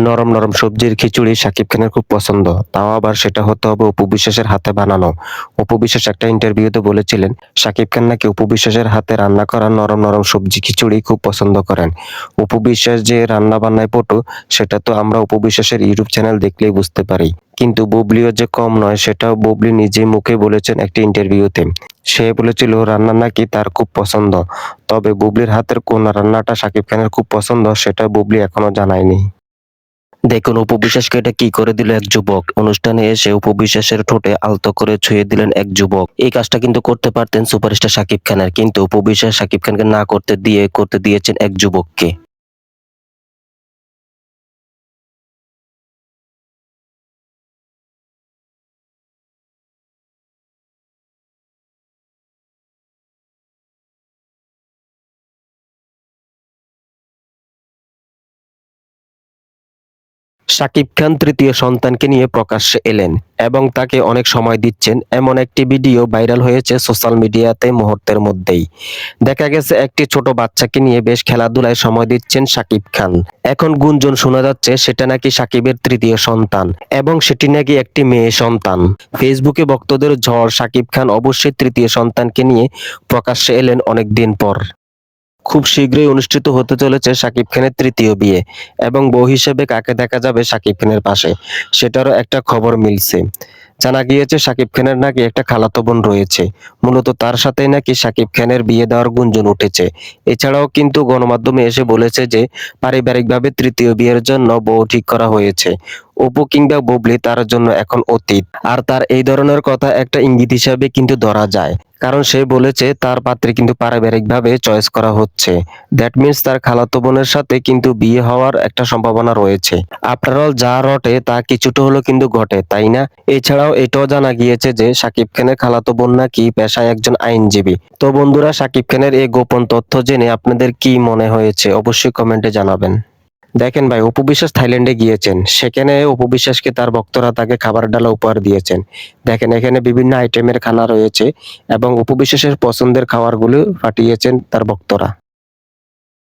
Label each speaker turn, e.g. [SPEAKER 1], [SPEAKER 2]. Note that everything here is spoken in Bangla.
[SPEAKER 1] নরম নরম সবজির খিচুড়ি শাকিব খানের খুব পছন্দ, তাও আবার সেটা হতে হবে অপু বিশ্বাসের হাতে বানানো। অপু বিশ্বাস একটা ইন্টারভিউতে বলেছিলেন শাকিব খান নাকি অপু বিশ্বাসের হাতে রান্না করা নরম নরম সবজি খিচুড়ি খুব পছন্দ করেন। অপু বিশ্বাস যে রান্না বান্নায় পটু সেটা তো আমরা অপু বিশ্বাসের ইউটিউব চ্যানেল দেখলেই বুঝতে পারি, কিন্তু বুবলিও যে কম নয় সেটাও বুবলি নিজে মুখে বলেছেন একটি ইন্টারভিউতে। সে বলেছিল রান্না নাকি তার খুব পছন্দ, তবে বুবলির হাতের কোন রান্নাটা শাকিব খানের খুব পছন্দ সেটা বুবলি এখনো জানায়নি। দেখুন অপু বিশ্বাসকে এটা কি করে দিল এক যুবক। অনুষ্ঠানে এসে অপু বিশ্বাসের ঠোঁটে আলতো করে ছুঁয়ে দিলেন এক যুবক। এই কাজটা কিন্তু করতে পারতেন সুপারস্টার শাকিব খানের, কিন্তু অপু বিশ্বাস শাকিব খানকে না করতে দিয়ে করতে দিয়েছেন এক যুবককে। শাকিব খান তৃতীয় সন্তানকে নিয়ে প্রকাশ্যে এলেন এবং তাকে অনেক সময় দিচ্ছেন এমন একটি ভিডিও ভাইরাল হয়েছে সোশ্যাল মিডিয়াতে মুহূর্তের মধ্যেই। দেখা গেছে একটি ছোট বাচ্চাকে নিয়ে বেশ খেলাধুলায় সময় দিচ্ছেন শাকিব খান। এখন গুঞ্জন শোনা যাচ্ছে সেটা নাকি শাকিবের তৃতীয় সন্তান এবং সেটি নাকি একটি মেয়ে সন্তান। ফেসবুকে ভক্তদের ঝড়, শাকিব খান অবশ্যই তৃতীয় সন্তানকে নিয়ে প্রকাশ্যে এলেন অনেকদিন পর। খুব শীঘ্রই অনুষ্ঠিত হতে চলেছে শাকিব খানের তৃতীয় বিয়ে এবং বউ হিসেবে কাকে দেখা যাবে শাকিব খানের পাশে সেটারও একটা খবর মিলছে। জানা গিয়েছে শাকিব খানের নাকি একটা খালাতো বোন রয়েছে, মূলত তার সাথেই নাকি শাকিব খানের বিয়ে দেওয়ার গুঞ্জন উঠেছে। এছাড়াও কিন্তু গণমাধ্যমে এসে বলেছে যে পারিবারিকভাবে তৃতীয় বিয়ের জন্য বউ ঠিক করা হয়েছে। অপু কিংবা বুবলি তার জন্য এখন অতীত, আর তার এই ধরনের কথা একটা ইঙ্গিত হিসাবে কিন্তু ধরা যায়, কারণ সে বলেছে তার পাত্রে কিন্তু পারিবারিকভাবে চয়েস করা হচ্ছে। দ্যাট মিন্স তার খালাতো বোনের সাথে কিন্তু বিয়ে হওয়ার একটা সম্ভাবনা রয়েছে। আফটার অল যা রটে তা কিছুটা হলেও কিন্তু ঘটে, তাই না? এছাড়াও এটাও জানা গিয়েছে যে শাকিব খানের খালাতো বোন নাকি পেশায় একজন আইনজীবী। তো বন্ধুরা, শাকিব খানের এই গোপন তথ্য জেনে আপনাদের কি মনে হয়েছে অবশ্যই কমেন্টে জানাবেন। দেখেন ভাই, অপু বিশ্বাস থাইল্যান্ডে গিয়েছেন, সেখানে অপু বিশ্বাসকে তার ভক্তরা তাকে খাবার ডালা উপহার দিয়েছেন। দেখেন এখানে বিভিন্ন আইটেমের খানা রয়েছে এবং অপু বিশ্বাসের পছন্দের খাবারগুলো পাঠিয়েছেন তার ভক্তরা।